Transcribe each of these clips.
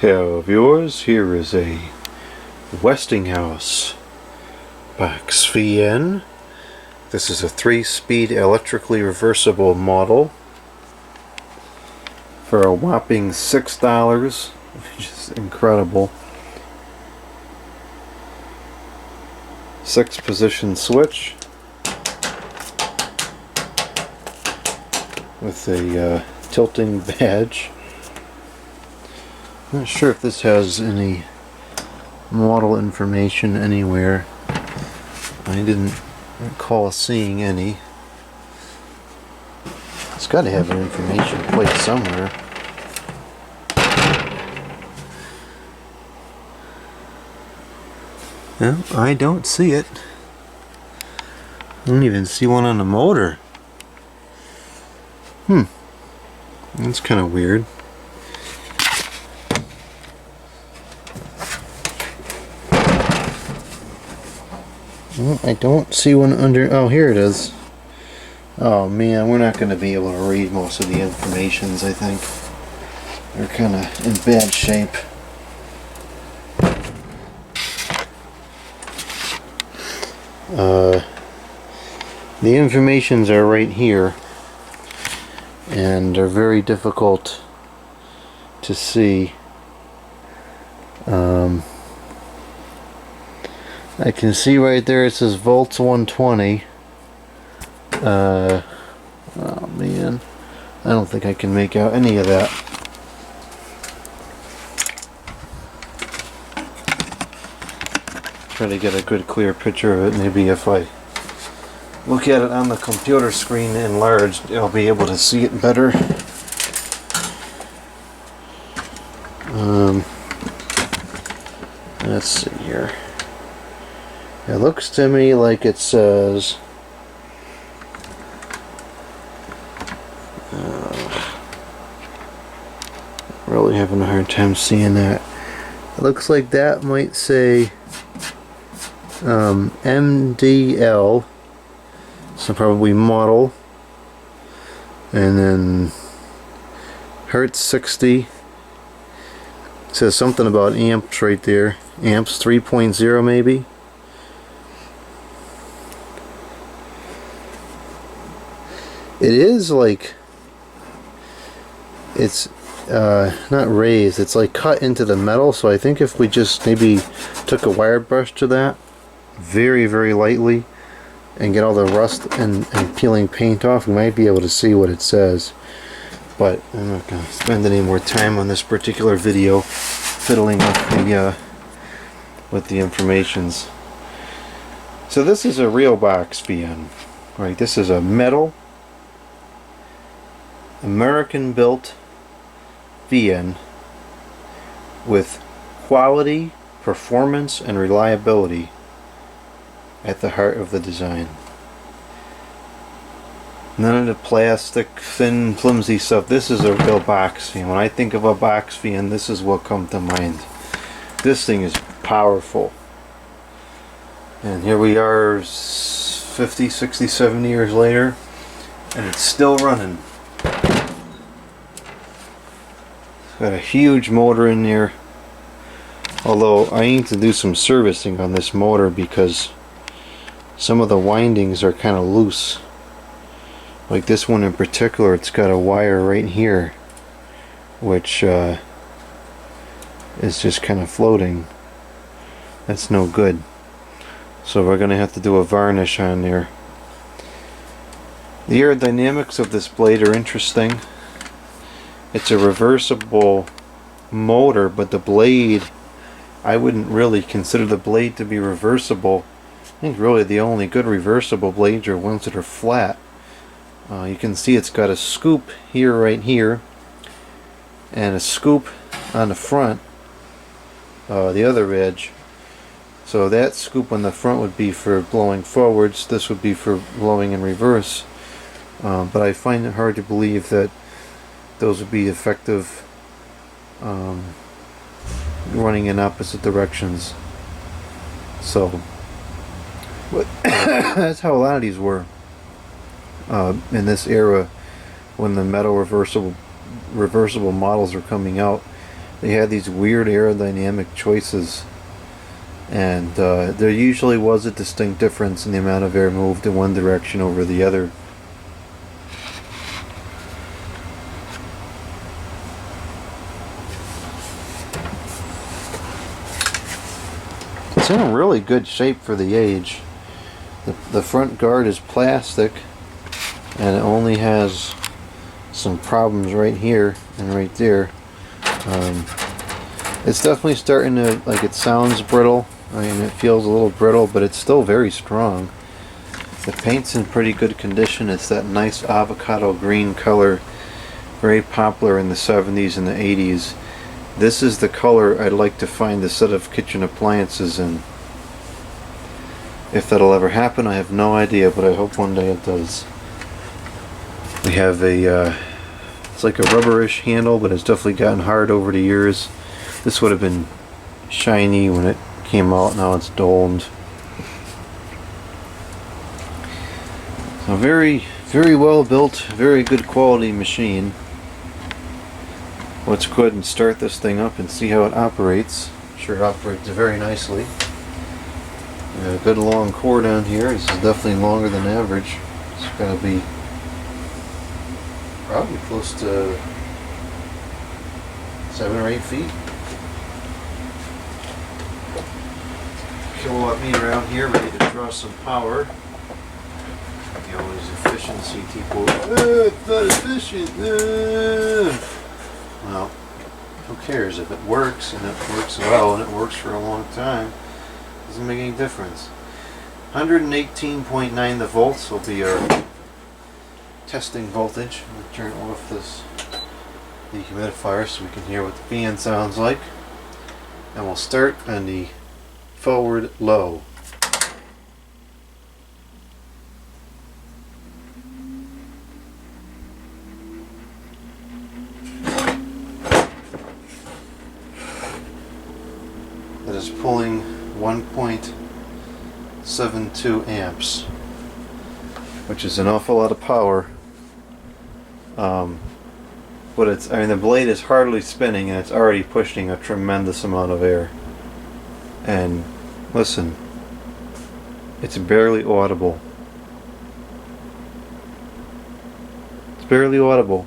Hello viewers, here is a Westinghouse box VN. This is a 3-speed electrically reversible model for a whopping $6, which is incredible. 6-position switch with a tilting badge. I'm not sure if this has any model information anywhere. I didn't recall seeing any. It's got to have an information plate somewhere. No, I don't see it. I don't even see one on the motor. That's kind of weird. Well, I don't see one under... Oh, here it is. Oh man, we're not going to be able to read most of the informations, I think. They're kind of in bad shape. The informations are right here, and they're very difficult to see. I can see right there it says volts 120. Oh man, I don't think I can make out any of that. Try to get a good clear picture of it. Maybe if I look at it on the computer screen enlarged, I'll be able to see it better. Let's see here. It looks to me like it says really having a hard time seeing that. It looks like that might say MDL, so probably model, and then Hertz 60. It says something about amps right there. Amps 3.0 maybe. It is like, it's not raised, it's like cut into the metal, so I think if we just maybe took a wire brush to that very, very lightly and get all the rust and peeling paint off, we might be able to see what it says. But I'm not going to spend any more time on this particular video fiddling with the informations. So this is a real box VN, right? This is a metal American built VN with quality, performance, and reliability at the heart of the design. None of the plastic, thin, flimsy stuff. This is a real box VN. When I think of a box VN, this is what comes to mind. This thing is powerful. And here we are 50, 60, 70 years later, and it's still running. Got a huge motor in there, although I need to do some servicing on this motor because some of the windings are kind of loose. Like this one in particular, it's got a wire right here which is just kind of floating. That's no good, so we're gonna have to do a varnish on there. The aerodynamics of this blade are interesting. It's a reversible motor, but the blade, I wouldn't really consider the blade to be reversible. I think really the only good reversible blades are ones that are flat. You can see it's got a scoop here, right here, and a scoop on the front, the other edge. So that scoop on the front would be for blowing forwards, this would be for blowing in reverse. But I find it hard to believe that those would be effective running in opposite directions. So but that's how a lot of these were in this era when the metal reversible models were coming out. they had these weird aerodynamic choices, and there usually was a distinct difference in the amount of air moved in one direction over the other. It's in a really good shape for the age. The front guard is plastic, and it only has some problems right here and right there. It's definitely starting to, like, it sounds brittle. I mean, it feels a little brittle, but it's still very strong. The paint's in pretty good condition. It's that nice avocado green color, very popular in the 70s and the 80s. This is the color I'd like to find a set of kitchen appliances in. If that'll ever happen, I have no idea, but I hope one day it does. We have a, it's like a rubberish handle, but it's definitely gotten hard over the years. This would have been shiny when it came out, now it's dulled. So very, very well built, very good quality machine. Let's go ahead and start this thing up and see how it operates. I'm sure it operates very nicely. We have a good long cord on here. This is definitely longer than average. It's got to be probably close to 7 or 8 feet. Kilowatt meter out here, ready to draw some power. The always efficiency people. It's not efficient. Well, who cares if it works, and it works well, and it works for a long time? Doesn't make any difference. 118.9 the volts will be our testing voltage. I'm going to turn off this dehumidifier so we can hear what the fan sounds like. And we'll start on the forward low. That is pulling 1.72 amps, which is an awful lot of power. But it's, I mean, the blade is hardly spinning and it's already pushing a tremendous amount of air. And listen, it's barely audible. It's barely audible.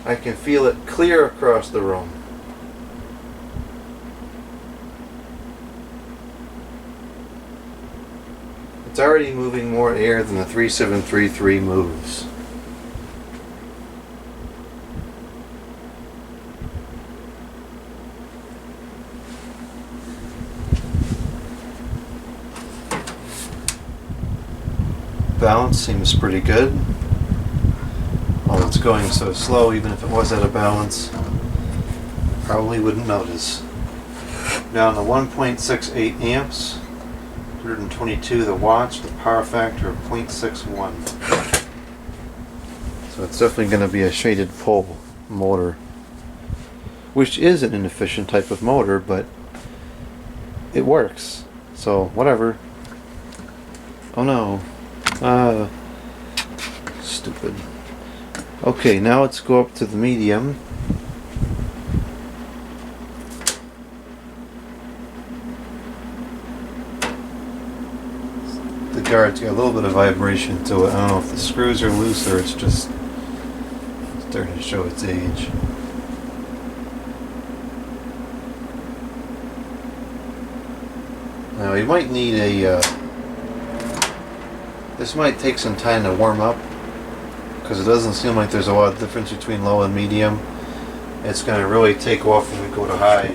I can feel it clear across the room. It's already moving more air than the 3733 moves. Balance seems pretty good. Well, it's going so slow, even if it was out of balance, probably wouldn't notice. Down to 1.68 amps, 122 the watts, the power factor of 0.61. So it's definitely going to be a shaded pole motor, which is an inefficient type of motor, but it works. So whatever. Oh no. Stupid. Okay, now let's go up to the medium. The guard's got a little bit of vibration to it. I don't know if the screws are loose or it's just starting to show its age. Now we might need a this might take some time to warm up, because it doesn't seem like there's a lot of difference between low and medium. It's going to really take off when we go to high.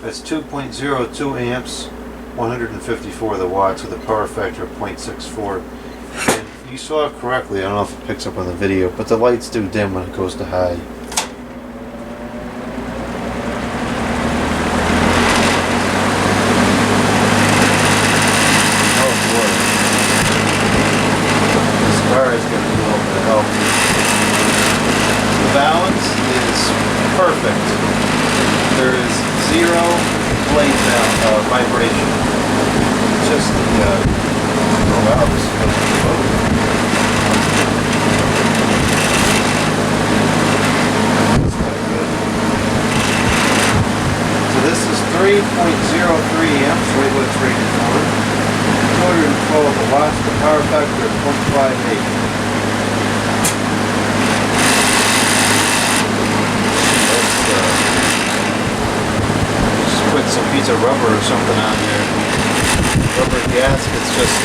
That's 2.02 amps, 154 the watts with a power factor of 0.64. And you saw it correctly, I don't know if it picks up on the video, but the lights do dim when it goes to high. Perfect. There is zero blade vibration. Just the valves. rated motor. 212 watts, the power factor is 0.58. Just put some piece of rubber or something on there. Rubber gaskets just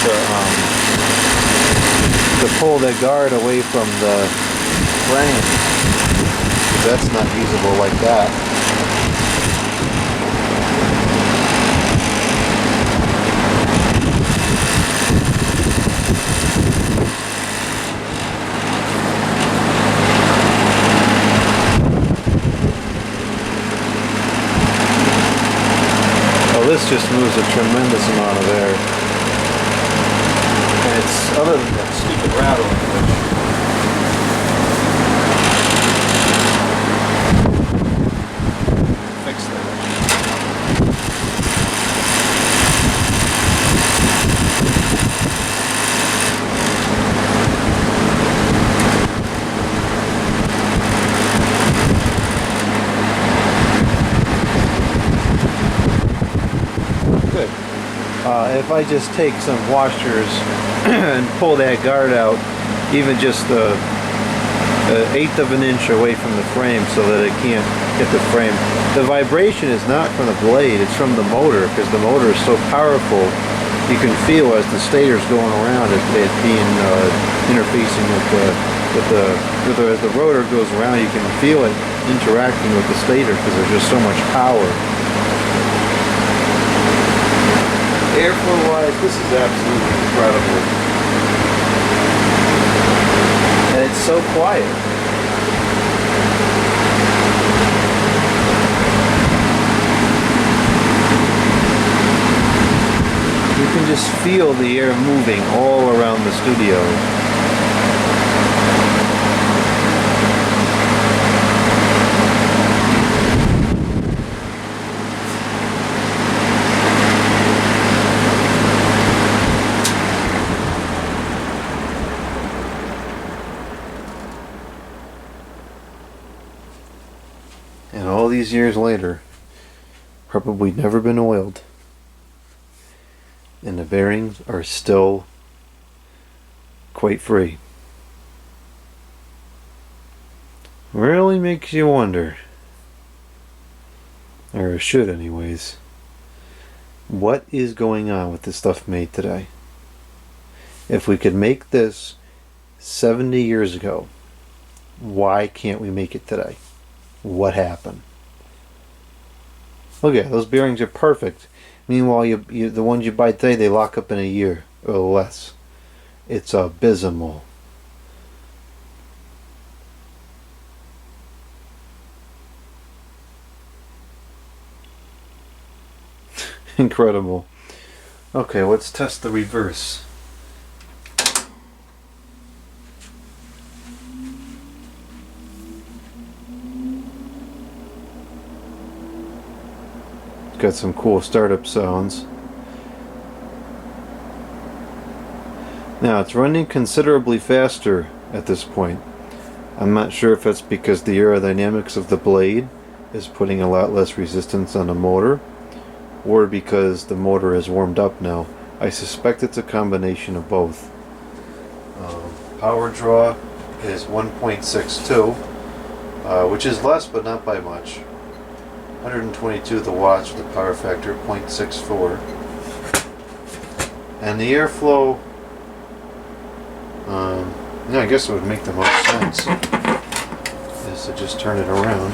To pull the guard away from the frame. 'Cause that's not usable like that. This just moves a tremendous amount of air. and it's other than that stupid rattling, which fix that. Good. If I just take some washers and pull that guard out, even just an eighth of an inch away from the frame so that it can't hit the frame. The vibration is not from the blade, it's from the motor, because the motor is so powerful. You can feel as the stator's going around it being interfacing as the rotor goes around, you can feel it interacting with the stator because there's just so much power. Airflow wise, this is absolutely incredible. And it's so quiet. You can just feel the air moving all around the studio. And all these years later, probably never been oiled. And the bearings are still quite free. Really makes you wonder, or it should anyways, what is going on with the stuff made today? If we could make this 70 years ago, why can't we make it today? What happened? Look at those bearings are perfect. Meanwhile, the ones you buy today, they lock up in a year or less. It's abysmal. Incredible. Okay, let's test the reverse. Got some cool startup sounds. Now it's running considerably faster at this point. I'm not sure if that's because the aerodynamics of the blade is putting a lot less resistance on the motor, or because the motor is warmed up now. I suspect it's a combination of both. Power draw is 1.62, which is less but not by much. 122 the watts with a power factor of 0.64. And the airflow, yeah, I guess it would make the most sense is to just turn it around.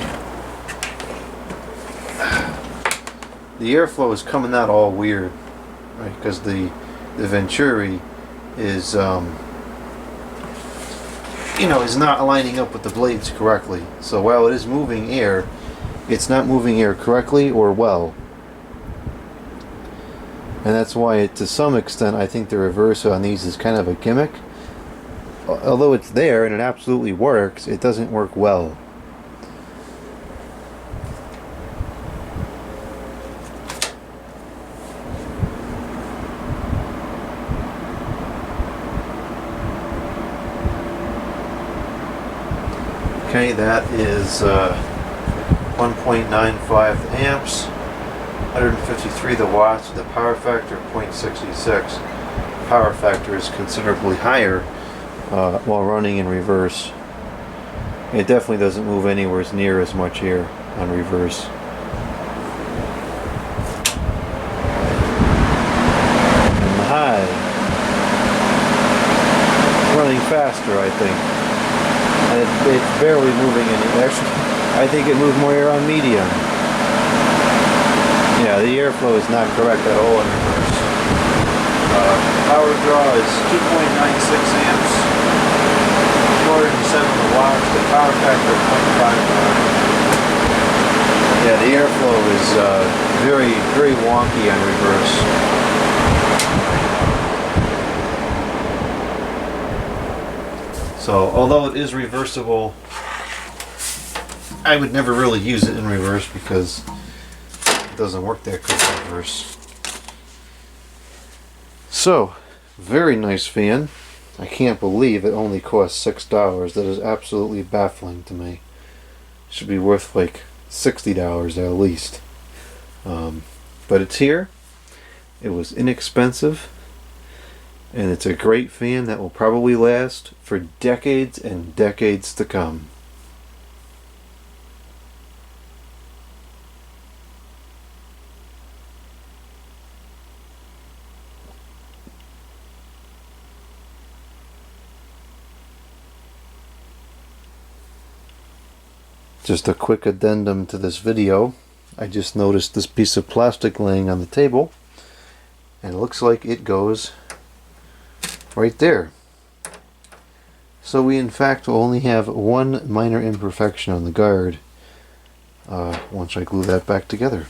The airflow is coming out all weird, right? Because the venturi is, is not lining up with the blades correctly. So while it is moving air, it's not moving air correctly or well. And that's why, to some extent, I think the reverse on these is kind of a gimmick. Although it's there and it absolutely works, it doesn't work well. Okay, that is 1.95 amps, 153 the watts with the power factor 0.66. Power factor is considerably higher while running in reverse. It definitely doesn't move anywhere near as much here on reverse. And the high, running faster, I think. And it's barely moving any. Actually, I think it moved more here on medium. Yeah, the airflow is not correct at all in reverse. Power draw is 2.96 amps, 207 watts, the power factor 0.51. Yeah, the airflow is very, very wonky on reverse. So, although it is reversible, I would never really use it in reverse because it doesn't work that good in reverse. So, very nice fan. I can't believe it only cost $6. That is absolutely baffling to me. It should be worth like $60 at least. But it's here. It was inexpensive. And it's a great fan that will probably last for decades and decades to come. Just a quick addendum to this video. I just noticed this piece of plastic laying on the table, and it looks like it goes right there. So we in fact will only have one minor imperfection on the guard once I glue that back together.